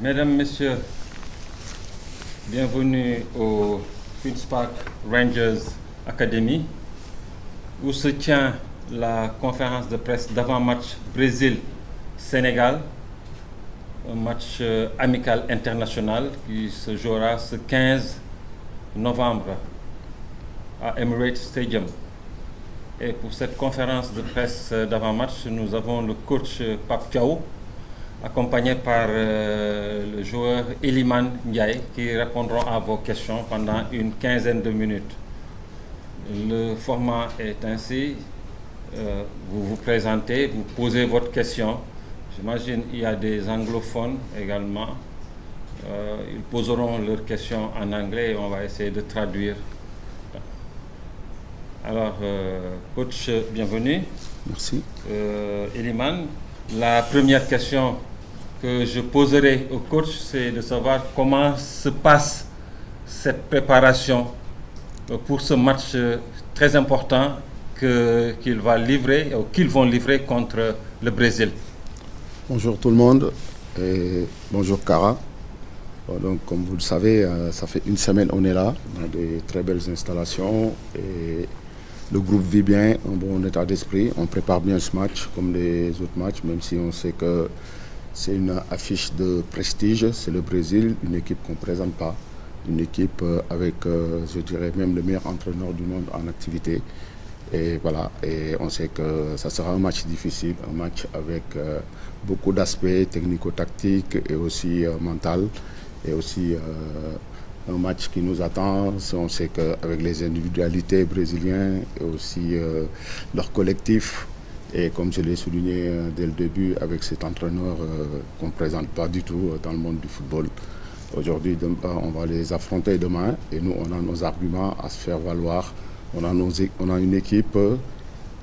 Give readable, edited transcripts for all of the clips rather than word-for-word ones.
Mesdames, Messieurs, bienvenue au Queen's Park Rangers Academy, où se tient la conférence de presse d'avant-match Brésil-Sénégal, un match amical international qui se jouera ce 15 novembre à Emirates Stadium. Et pour cette conférence de presse d'avant-match, nous avons le coach Pape Thiaw, accompagné par le joueur Iliman Ndiaye, qui répondront à vos questions pendant une quinzaine de minutes. Le format est ainsi, vous vous présentez, vous posez votre question. J'imagine qu'il y a des anglophones également. Ils poseront leurs questions en anglais et on va essayer de traduire. Alors, coach, bienvenue. Merci. Iliman, la première question que je poserai au coach, c'est de savoir comment se passe cette préparation pour ce match très important qu'ils vont livrer contre le Brésil. Bonjour tout le monde et bonjour Cara. Donc, comme vous le savez, ça fait une semaine on est là. On a des très belles installations et le groupe vit bien, en bon état d'esprit. On prépare bien ce match comme les autres matchs, même si on sait que c'est une affiche de prestige. C'est le Brésil, une équipe qu'on ne présente pas. Une équipe avec, je dirais, même le meilleur entraîneur du monde en activité. Et voilà, et on sait que ça sera un match difficile, un match avec beaucoup d'aspects technico-tactiques et aussi mental. Et aussi un match qui nous attend. On sait qu'avec les individualités brésiliennes et aussi leur collectif, et comme je l'ai souligné dès le début, avec cet entraîneur qu'on ne présente pas du tout dans le monde du football. Aujourd'hui, on va les affronter demain et nous, on a nos arguments à se faire valoir. On a une équipe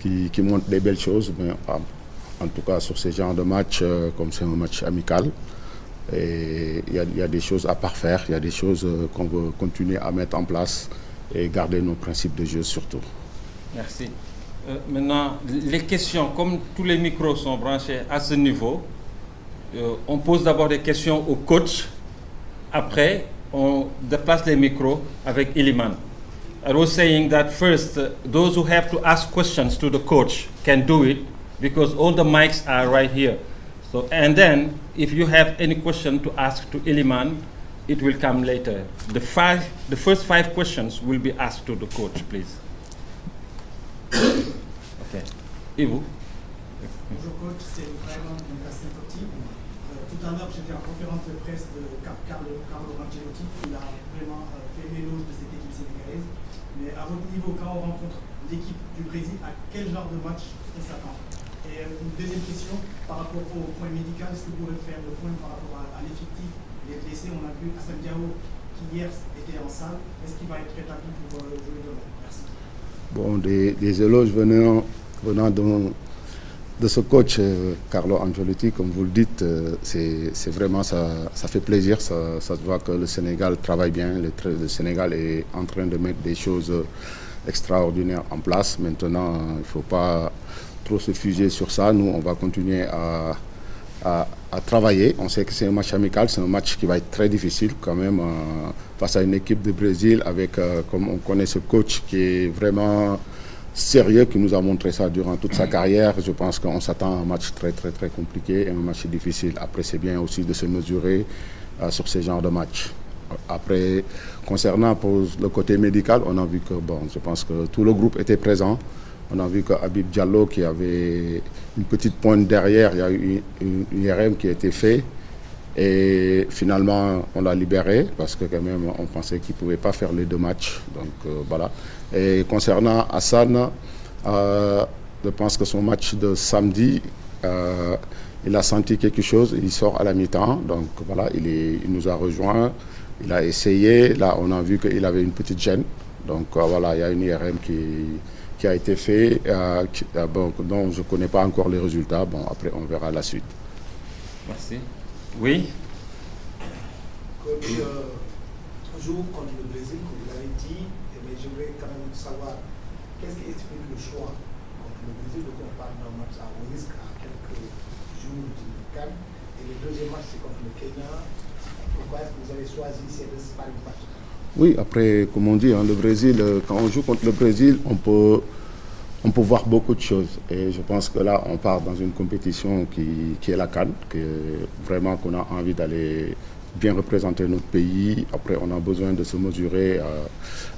qui montre des belles choses, mais en tout cas sur ce genre de match, comme c'est un match amical, et il y a des choses à parfaire, il y a des choses qu'on veut continuer à mettre en place et garder nos principes de jeu surtout. Merci. Maintenant, les questions, comme tous les micros sont branchés à ce niveau, on pose d'abord des questions au coach. Après, on déplace les micros avec Iliman. I was saying that first, those who have to ask questions to the coach can do it because all the mics are right here. So, and then, if you have any question to ask to Iliman, it will come later. The first 5 questions will be asked to the coach, please. Okay. Ivo. Bonjour coach, c'est vraiment une sympathie. Tout à l'heure, j'étais en conférence de presse de Carlo Ancelotti. Il a vraiment fait l'éloge de cette équipe sénégalaise. Mais à votre niveau, quand on rencontre l'équipe du Brésil, à quel genre de match on s'attend? Et une deuxième question, par rapport au point médical, est-ce que vous pouvez faire le point par rapport à l'effectif, les blessés? On a vu Assane Diao qui hier était en salle. Est-ce qu'il va être rétabli pour jouer demain? Merci. Bon, des éloges venant de ce coach Carlo Ancelotti, comme vous le dites, c'est vraiment ça fait plaisir. Ça se voit que le Sénégal travaille bien. Le Sénégal est en train de mettre des choses extraordinaires en place. Maintenant, il ne faut pas trop se figer sur ça. Nous, on va continuer à travailler. On sait que c'est un match amical, c'est un match qui va être très difficile quand même face à une équipe de Brésil avec, comme on connaît ce coach qui est vraiment sérieux, qui nous a montré ça durant toute sa carrière. Je pense qu'on s'attend à un match très très très compliqué et un match difficile. Après, c'est bien aussi de se mesurer sur ce genre de match. Après, concernant pour le côté médical, on a vu que, bon, je pense que tout le groupe était présent. On a vu que Habib Diallo, qui avait une petite pointe derrière, il y a eu une IRM qui a été faite. Et finalement, on l'a libéré parce que quand même, on pensait qu'il ne pouvait pas faire les 2 matchs. Donc voilà. Et concernant Hassan, je pense que son match de samedi, il a senti quelque chose. Il sort à la mi-temps. Donc voilà, il nous a rejoints. Il a essayé. Là, on a vu qu'il avait une petite gêne. Donc voilà, il y a une IRM qui a été fait, dont je ne connais pas encore les résultats. Bon, après, on verra la suite. Merci. Oui. Coach, toujours contre le Brésil, comme vous l'avez dit, mais j'aimerais quand même savoir qu'est-ce qui explique le choix contre le Brésil de qu'on parle d'un match à risque à quelques jours du CAN Et le deuxième match, c'est contre le Kenya. Pourquoi est-ce que vous avez choisi ces deux sparring partners? Oui, après, comme on dit, hein, le Brésil, quand on joue contre le Brésil, on peut voir beaucoup de choses. Et je pense que là, on part dans une compétition qui est la CAN, vraiment qu'on a envie d'aller bien représenter notre pays. Après, on a besoin de se mesurer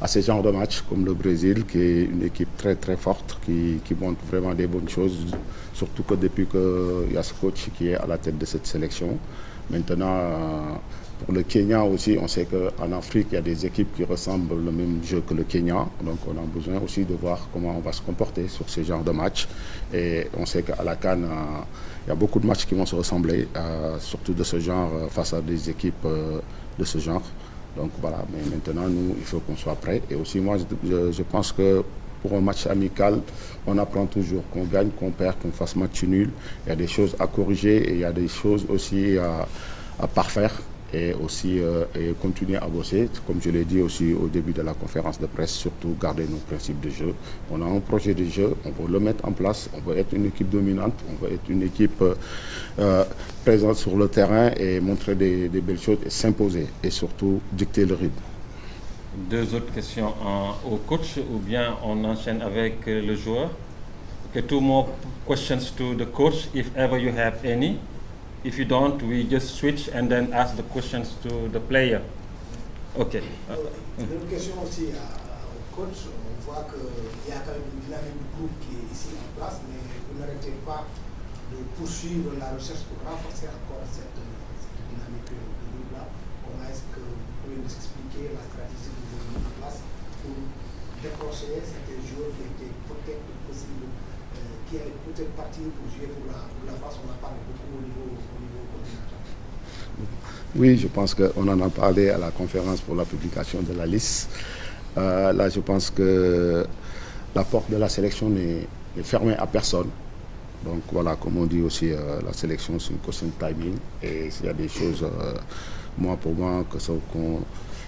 à ces genres de matchs comme le Brésil, qui est une équipe très très forte, qui montre vraiment des bonnes choses, surtout que depuis qu'il y a ce coach qui est à la tête de cette sélection. Maintenant, pour le Kenya aussi, on sait qu'en Afrique, il y a des équipes qui ressemblent le même jeu que le Kenya. Donc on a besoin aussi de voir comment on va se comporter sur ce genre de match. Et on sait qu'à la CAN, il y a beaucoup de matchs qui vont se ressembler, surtout de ce genre, face à des équipes de ce genre. Donc voilà, mais maintenant, nous, il faut qu'on soit prêts. Et aussi, moi, je pense que pour un match amical, on apprend toujours, qu'on gagne, qu'on perd, qu'on fasse match nul. Il y a des choses à corriger et il y a des choses aussi à parfaire. Et aussi et continuer à bosser, comme je l'ai dit aussi au début de la conférence de presse, surtout garder nos principes de jeu. On a un projet de jeu, on veut le mettre en place, on veut être une équipe dominante, on veut être une équipe présente sur le terrain et montrer des belles choses et s'imposer et surtout dicter le rythme. Deux autres questions au coach ou bien on enchaîne avec le joueur. Okay, two more questions to the coach if ever you have any. If you don't, we just switch and then ask the questions to the player. Ok. Une question aussi au coach. On voit qu'il y a quand même une dynamique du groupe qui est ici en place, mais vous n'arrêtez pas de poursuivre la recherche pour renforcer encore cette dynamique de groupe-là. Comment est-ce que vous pouvez nous expliquer la stratégie que vous avez mise en place pour décrocher certains joueurs qui étaient peut-être possibles, qui allaient peut-être partir pour jouer pour la France? On en parle beaucoup au niveau continental. Oui, je pense qu'on en a parlé à la conférence pour la publication de la liste. Là, je pense que la porte de la sélection n'est fermée à personne. Donc voilà, comme on dit aussi, la sélection, c'est une question de timing. Et s'il y a des choses, pour moi,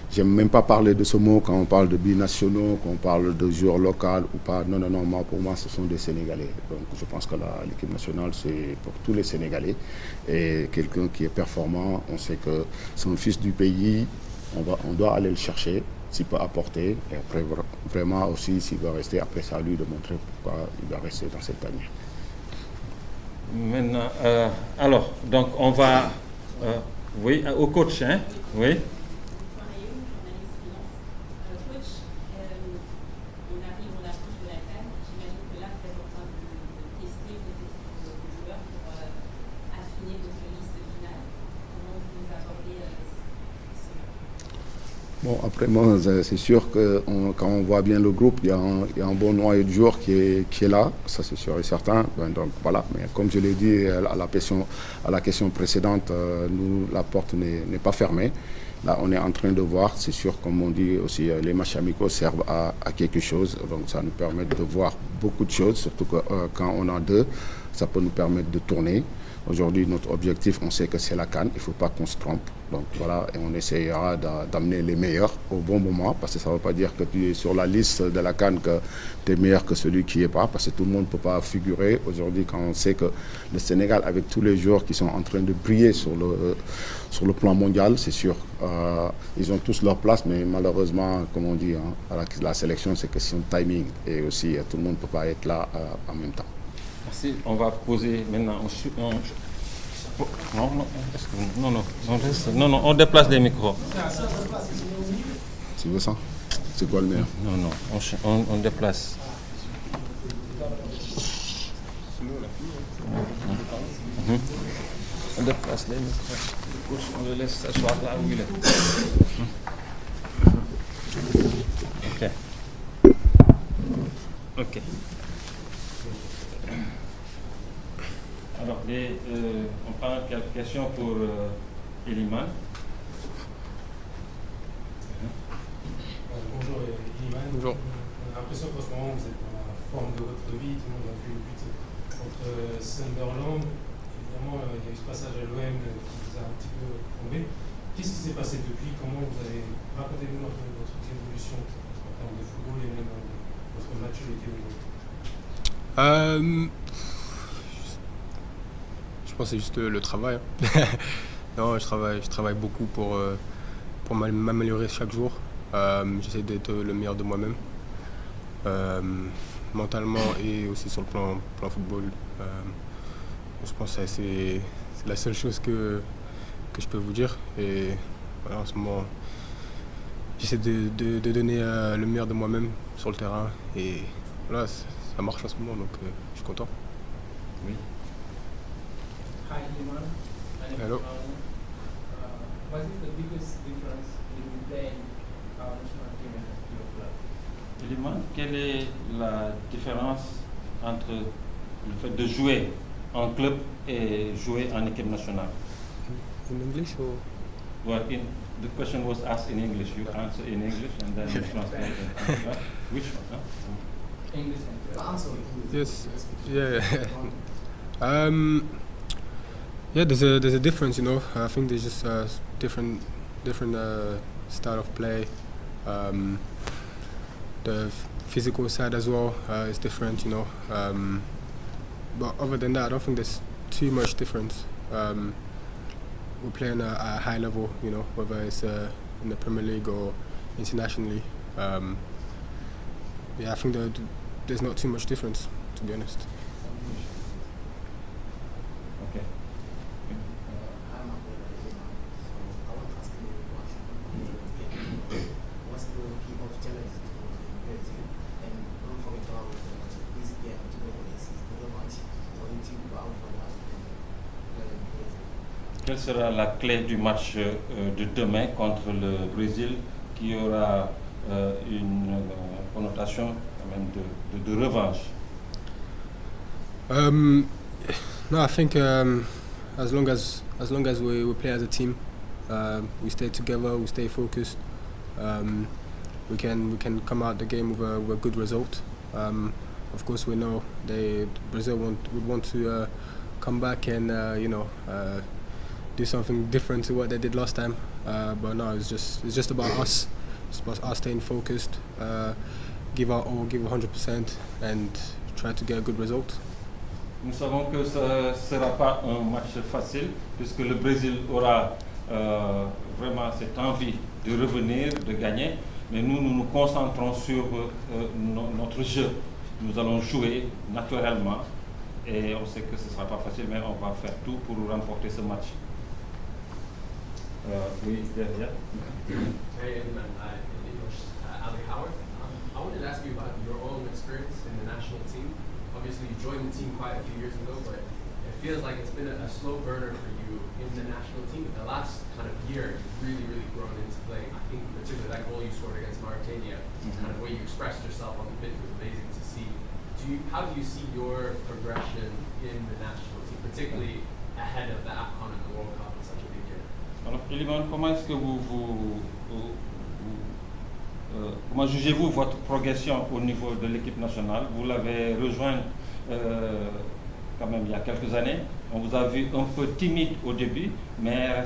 j'aime même pas parler de ce mot quand on parle de binationaux, quand on parle de joueurs locaux ou pas. Non, pour moi, ce sont des Sénégalais. Donc je pense que l'équipe nationale, c'est pour tous les Sénégalais. Et quelqu'un qui est performant, on sait que c'est un fils du pays, on doit aller le chercher, s'il peut apporter. Et après, vraiment aussi, s'il veut rester, après, c'est à lui de montrer pourquoi il doit rester dans cette année. Maintenant, alors, donc on va, oui, au coach, hein, oui. Bon, après, moi, c'est sûr que quand on voit bien le groupe, il y a un bon noyau de joueurs qui est là, ça c'est sûr et certain. Donc voilà, mais comme je l'ai dit à la question précédente, nous, la porte n'est pas fermée. Là, on est en train de voir, c'est sûr, comme on dit aussi, les matchs amicaux servent à quelque chose. Donc ça nous permet de voir beaucoup de choses, surtout que quand on a deux, ça peut nous permettre de tourner. Aujourd'hui, notre objectif, on sait que c'est la CAN, il ne faut pas qu'on se trompe. Donc voilà, et on essayera d'amener les meilleurs au bon moment, parce que ça ne veut pas dire que tu es sur la liste de la CAN que tu es meilleur que celui qui n'est pas, parce que tout le monde ne peut pas figurer. Aujourd'hui, quand on sait que le Sénégal, avec tous les joueurs qui sont en train de briller sur le plan mondial, c'est sûr, ils ont tous leur place, mais malheureusement, comme on dit, hein, la sélection, c'est question de timing. Et aussi, tout le monde ne peut pas être là en même temps. Merci. On va poser maintenant. Non, on déplace les micros. Tu veux ça? C'est quoi le meilleur? Non, on déplace. On déplace les micros. On le laisse s'asseoir là où il est. Ok. Alors, on prend quelques questions pour Iliman. Bonjour Iliman. Bonjour. On a l'impression qu'en ce moment vous êtes dans la forme de votre vie. Tout le monde a vu le but contre Sunderland. Évidemment, il y a eu ce passage à l'OM qui vous a un petit peu tombé. Qu'est-ce qui s'est passé depuis? Comment vous avez raconté votre évolution en termes de football et même votre maturité aujourd'hui? Je pense que c'est juste le travail. Hein. Non, je travaille beaucoup pour m'améliorer chaque jour. J'essaie d'être le meilleur de moi-même, mentalement et aussi sur le plan football. Je pense que c'est la seule chose que je peux vous dire. Et voilà, en ce moment, j'essaie de donner le meilleur de moi-même sur le terrain. Et voilà, ça marche en ce moment, donc je suis content. Oui. Hi, Liman. Hello. What is the biggest difference between playing our national team and your club? Liman, quelle est la différence entre le fait de jouer en club et jouer en équipe nationale? In English or? Well, the question was asked in English. You answer in English and then you translate in French. Which one? Huh? English and French. Yes. Yeah. Yeah. There's a difference, you know. I think there's just different style of play. The physical side as well is different, you know. But other than that, I don't think there's too much difference. We're playing at a high level, you know, whether it's in the Premier League or internationally. Yeah, I think there's not too much difference, to be honest. Okay. I'm not good at it, so I want to ask you a question. What's the key of challenge to Brazil? And don't forget about this game today is the revanche. Going to go out for that. Quelle sera la clé du match de demain contre le Brésil qui aura une connotation quand même de revanche? No, I think as long as we play as a team, we stay together, we stay focused, we can come out the game with a good result. Of course, we know Brazil would want to come back and do something different to what they did last time. But no, it's just about us. It's about us staying focused, give our all, give 100%, and try to get a good result. Nous savons que ce ne sera pas un match facile puisque le Brésil aura vraiment cette envie de revenir, de gagner. Mais nous nous concentrons sur notre jeu. Nous allons jouer naturellement et on sait que ce ne sera pas facile, mais on va faire tout pour remporter ce match. Oui, derrière. Hey, everyone. In English, Ali Howard. I wanted to ask you about your own experience in the national team. Obviously, you joined the team quite a few years ago, but it feels like it's been a slow burner for you in the national team. But the last kind of year, you've really grown into playing. I think particularly that goal you scored against Mauritania, kind of the way you expressed yourself on the pitch was amazing to see. How do you see your progression in the national team, particularly ahead of the AFCON and the World Cup in such a big year? Alors, Eliman, comment est-ce que comment jugez-vous votre progression au niveau de l'équipe nationale? Vous l'avez rejoint quand même il y a quelques années. On vous a vu un peu timide au début, mais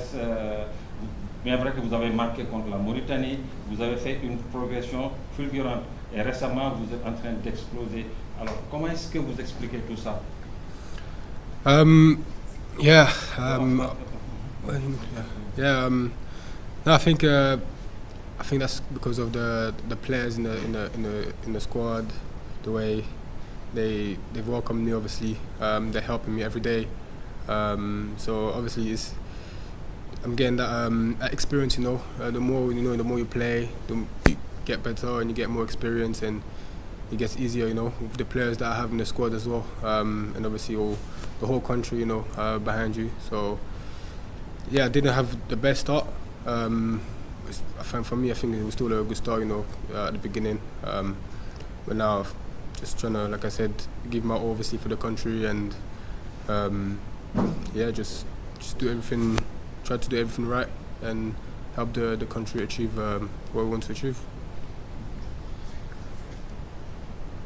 bien vrai que vous avez marqué contre la Mauritanie. Vous avez fait une progression fulgurante et récemment vous êtes en train d'exploser. Alors, comment est-ce que vous expliquez tout ça? No, I think that's because of the players in the squad, the way they've welcomed me. Obviously, they're helping me every day. So obviously, I'm getting that experience. You know, the more you play, the you get better and you get more experience, and it gets easier. You know, with the players that I have in the squad as well, and obviously the whole country. You know, behind you. So yeah, I didn't have the best start. For me, I think it was still a good start, you know, at the beginning. But now, just trying to, like I said, give my all, obviously, for the country, and just do everything, try to do everything right, and help the country achieve what we want to achieve.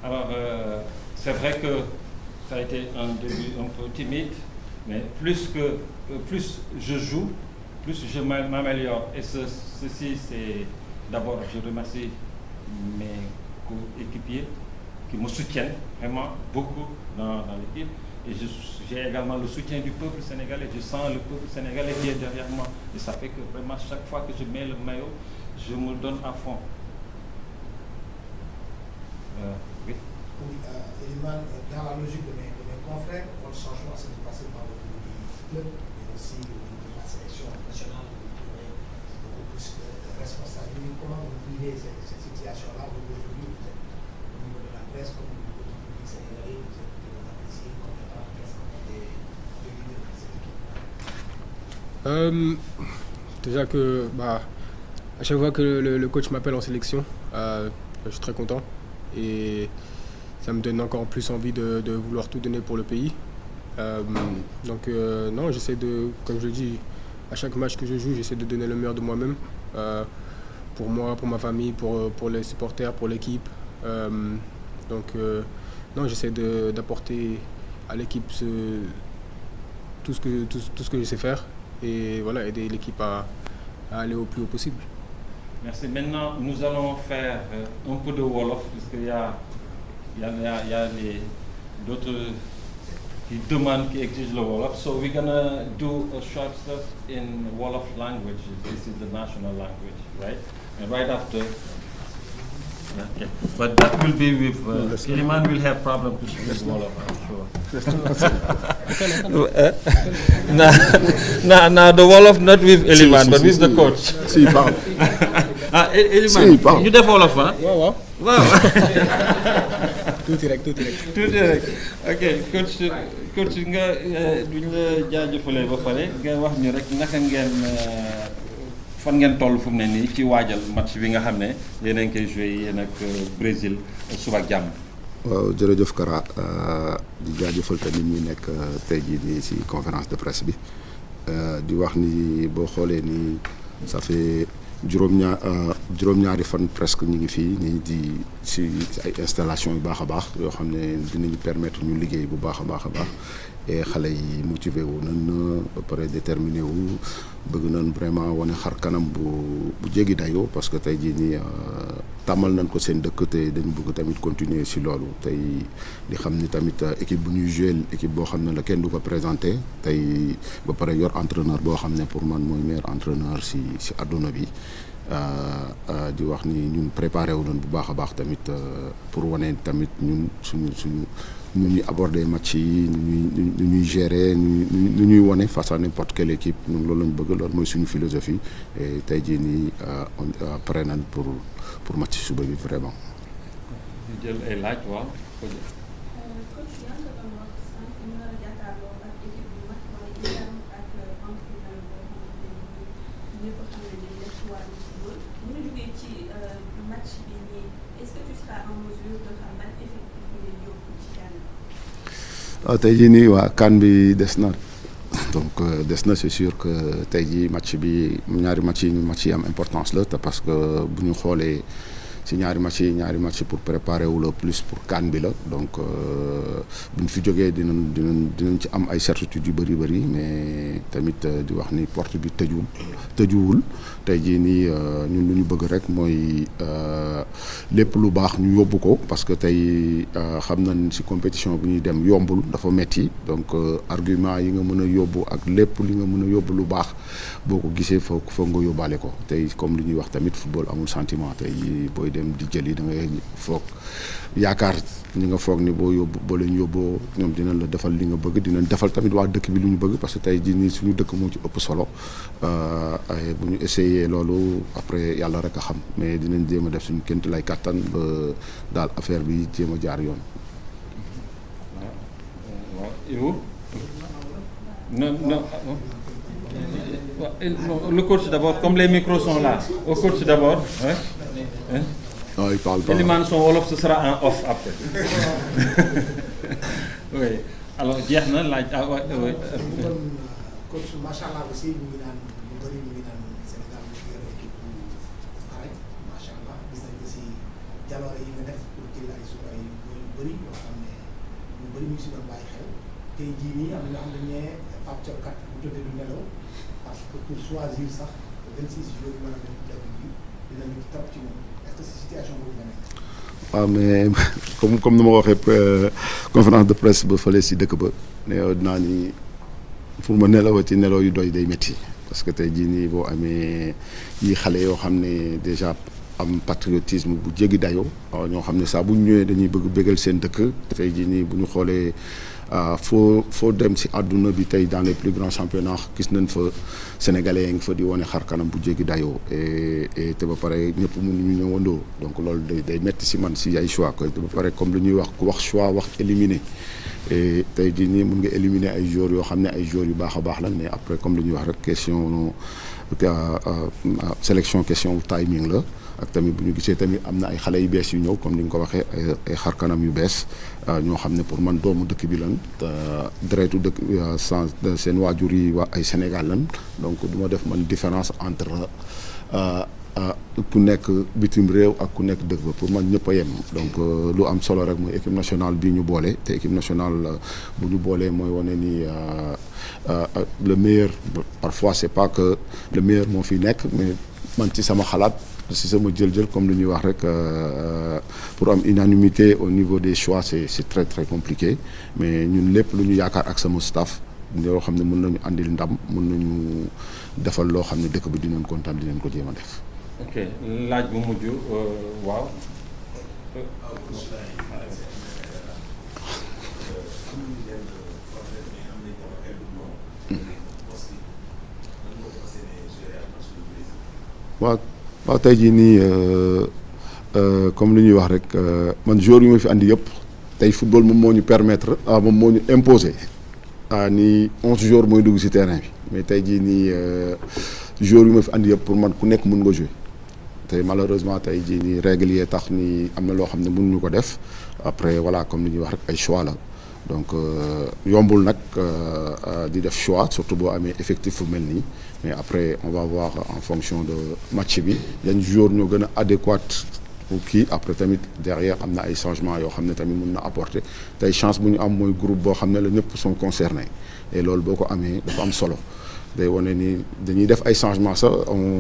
Alors, c'est vrai que ça a été un début un peu timide, mais plus je joue, plus je m'améliore. Et ceci, c'est d'abord, je remercie mes coéquipiers qui me soutiennent vraiment beaucoup dans l'équipe. Et j'ai également le soutien du peuple sénégalais. Je sens le peuple sénégalais qui est derrière moi. Et ça fait que vraiment, chaque fois que je mets le maillot, je me donne à fond. Oui. Oui, Elimane, dans la logique de mes confrères, votre changement s'est passé par le club, mais aussi au niveau de la sélection nationale, où vous aurez beaucoup plus de responsabilités. Comment vous vivez cette situation-là aujourd'hui? Vous êtes au niveau de la presse, comme au niveau du public sénégalais, vous êtes apprécié complètement presque comme des leaders de cette équipe. Déjà que, à chaque fois que le coach m'appelle en sélection, je suis très content. Et ça me donne encore plus envie de vouloir tout donner pour le pays. Non, j'essaie de, comme je le dis, à chaque match que je joue, j'essaie de donner le meilleur de moi-même. Pour moi, pour ma famille, pour les supporters, pour l'équipe. Non, j'essaie d'apporter à l'équipe tout ce que je sais faire. Et voilà, aider l'équipe à aller au plus haut possible. Merci. Maintenant, nous allons faire un peu de Wolof, puisqu'il y a d'autres qui demandent, qui exigent le Wolof. So we're gonna do a short stuff in Wolof language. This is the national language, right? And right after, okay. But that will be with Elimane will have problem to speak Wolof, I'm sure. No, the Wolof not with Elimane, but with the coach. Si, parle. Elimane, ñu def Wolof, ah? Waaw. tuuti rek. Ok, coach nga duñ la jaajëfalee ba pare nga wax ñu rek naka ngeen fan ngeen toll fu mu ne nii ci waajal match bi nga xam ne yéen a ngi koy joué yéen ak Brésil suba ak jàmm. waaw jërëjëf Kara di jaajëfal tamit ñi nekk tey jii nii ci conférence de presse bi di wax ni boo xoolee ni ça fait juróom-ñaari fan presque ñu ngi fii nii di ci ay installation yu baax a baax yoo xam ne dinañu permettre ñu liggéey bu baax a baax et xale yi motivé wu nañ ba pare déterminé wu bëgg nañ vraiment wane xar kanam bu jéggi dayoo parce que tey jii nii tàmmal nañ ko seen dëkk te dañu bëgg tamit continuer ci loolu tey di xam ni tamit équipe bu ñuy jouer équipe boo xam ne la kenn du ko présenté tey ba pare yor entraîneur boo xam ne pour man mooy meilleur entraîneur ci àdduna bi di wax ni ñun préparé wu nañ bu baax a baax tamit pour wane tamit ñun suñu nu ñuy aborder match yi nu ñuy gérer nu ñuy wane face à n'importe quelle équipe ñun loolu lañ bëgg loolu mooy suñu philosophie et tey jii nii pare nañ pour match suba bi vraiment. ñu jël ay laaj waaw. tey jii nii waa CAN bi des na donc des na c'est sûr que tey jii match bi ñaari match yi am importance la te parce que bu ñu xoolee ci ñaari match pour préparer wu la plus pour CAN bi la donc bu ñu fi jógee dinañ ci am ay certitudes yu bëri mais tamit di wax ni porte bi tëjuwul tey jii nii ñun lu ñu bëgg rek mooy lépp lu baax ñu yóbbu ko parce que tey xam nañ ci compétition bi ñuy dem yombul dafa metti donc argument yi nga mën a yóbbu ak lépp li nga mën a yóbbu lu baax boo ko gisee foog nga yóbbaale ko tey comme li ñuy wax tamit football amul sentiment tey booy dem di jëli da ngay foog yaakaar ñi nga foog ni boo leen yóbboo ñoom dinañ la defal li nga bëgg dinañ defal tamit waa dëkk bi lu ñu bëgg parce que tey jii nii suñu dëkk moo ci ëpp solo bu ñu essayé loolu après yàlla rek a xam mais dinañ jéem a def suñu kémt lay kàttan ba daal affaire bi jéem a jaar yoon. waaw non. Le coach d'abord, comme les micros sont là. Au coach d'abord. Non, il parle pas. Elimane, son wolof, ce sera en off après. Oui. Alors, jeex na laaj coach macha allah aussi ñu ngi naan ñu bëri ñu ngi naan Sénégal mu ngi yor équipe bu pare macha allah gis nañ aussi jaloore yi nga def pour jël ay suba yu bëri yoo xam ne ñu bëri ñu si doon bàyyi xel tey jii nii am na ñoo xam ne Pape Thiaw kat bu tëddee du nelaw parce que pour choisir sax 26 jours yi war a def bi dinañu topp ci moom est-ce que si situation boobu nga nekk. waaw mais comme ni ma waxee conférence de presse ba fële si dëkk ba ne yow dinaa ni pour ma nelawati nelaw yu doy day métti parce que tey jii nii boo amee yi xale yoo xam ne déjà am patriotisme bu jéggi dayoo ñoo xam ne saa bu ñu ñëwee dañuy bëgg bégal seen dëkk tey jii nii bu ñu xoolee foo dem si àdduna bi tey dans les plus grands championnats gis nañ fa sénégalais yi ngi fa di wane xar kanam bu jéggi dayoo et te ba pare ñëpp mënuñu ñëwandoo donc loolu day metti si man si ay choix ko te ba pare comme lu ñuy wax ku wax choix wax éliminer et tey jii nii mun nga éliminer ay joueurs yoo xam ne ay joueurs yu baax a baax la mais après comme lu ñuy wax rek question sélection question timing la ak tamit bu ñu gisee tamit am na ay xale yu bees yu ñëw comme ni nga ko waxee ay xar kanam yu bees ñoo xam ne pour man doomu dëkk bi lan deretu dëkk sans seen waajur yi waa ay Sénégal lan donc du ma def man différence entre ku nekk bitim réew ak ku nekk dëkk ba pour man ñëpp a yem donc lu am solo rek mooy équipe nationale bi ñu boole te équipe nationale bu ñu boolee mooy wane ni le meilleur parfois c'est pas que le meilleur moo fi nekk mais man ci sama xalaat si sama jël comme lu ñuy wax rek pour am unanimité au niveau des choix c'est très très compliqué mais ñun lépp lu ñu yaakaar ak sama staff yoo xam ne mën nañu andil ndam mën nañu defal loo xam ne dëkk bi dinañ kontaan dinañ ko jéem a def. ok laaj bu mujj waaw. waaw tey jii nii comme li ñuy wax rek man joueurs yu ma fi andi yëpp tey football moom moo ñu permettre moom moo ñu imposer ni 11 joueurs mooy dugg ci terrain bi mais tey jii nii joueurs yu ma fi andi yëpp pour man ku nekk mën nga jouer tey malheureusement tey jii nii règle yi tax ni am na loo xam ne mënuñu ko def après voilà comme li ñuy wax rek ay choix la donc yombul nag di def choix surtout boo amee effectif fu mel nii mais après on va voir en fonction de match bi yan joueurs ñoo gën a adéquat pour kii après tamit derrière am na ay changements yoo xam ne tamit mën na apporter tey chance bu ñu am mooy groupe boo xam ne la ñëpp sont concernés et loolu boo ko amee dafa am solo day wane ni dañuy def ay changements sax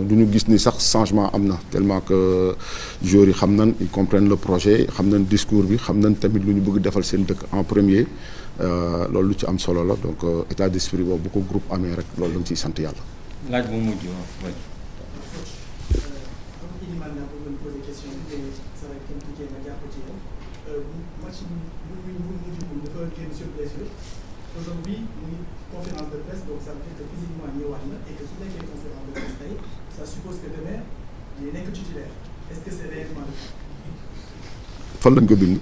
du ñu gis ni sax changement am na tellement que joueurs yi xam nañ ils comprennent le projet xam nañ discours bi xam nañ tamit lu ñu bëgg defal seen dëkk en premier loolu lu ci am solo la donc état d'esprit boobu bu ko groupe amee rek loolu lañ ciy sant yàlla. laaj bu mujj waaw. Aujourd'hui, une conférence de presse, donc ça veut dire que physiquement, il y a et que si vous avez une conférence de presse, ça suppose que demain, il n'est que titulaire. Est-ce que c'est réellement le cas? Fan lañ ko bind.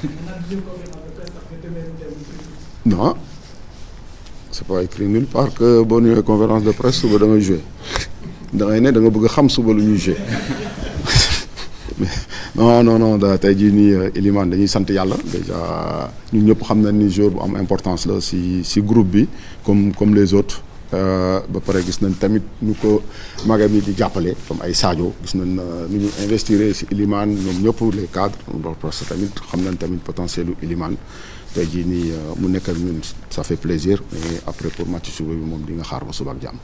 On a dit une conférence de presse parce que demain, non, c'est pas écrit nulle part que boo ñëwee conférence de presse suba da ngay jouer da ngay ne da nga bëgg a xam suba lu ñuy jouer non tey jii nii Elimane dañuy sant yàlla déjà ñun ñëpp xam nañ ni joueur bu am importance la si groupe bi comme les autres ba pare gis nañ tamit ñu ko magam yi di jàppale comme ay Sadio gis nañ nu ñu investir si Elimane ñoom ñëpp les cadres parce que tamit xam nañ tamit potentiel u Elimane tey jii nii mu nekk ak ñun ça fait plaisir mais après pour match suba bi moom di nga xaar ba suba ak jàmm.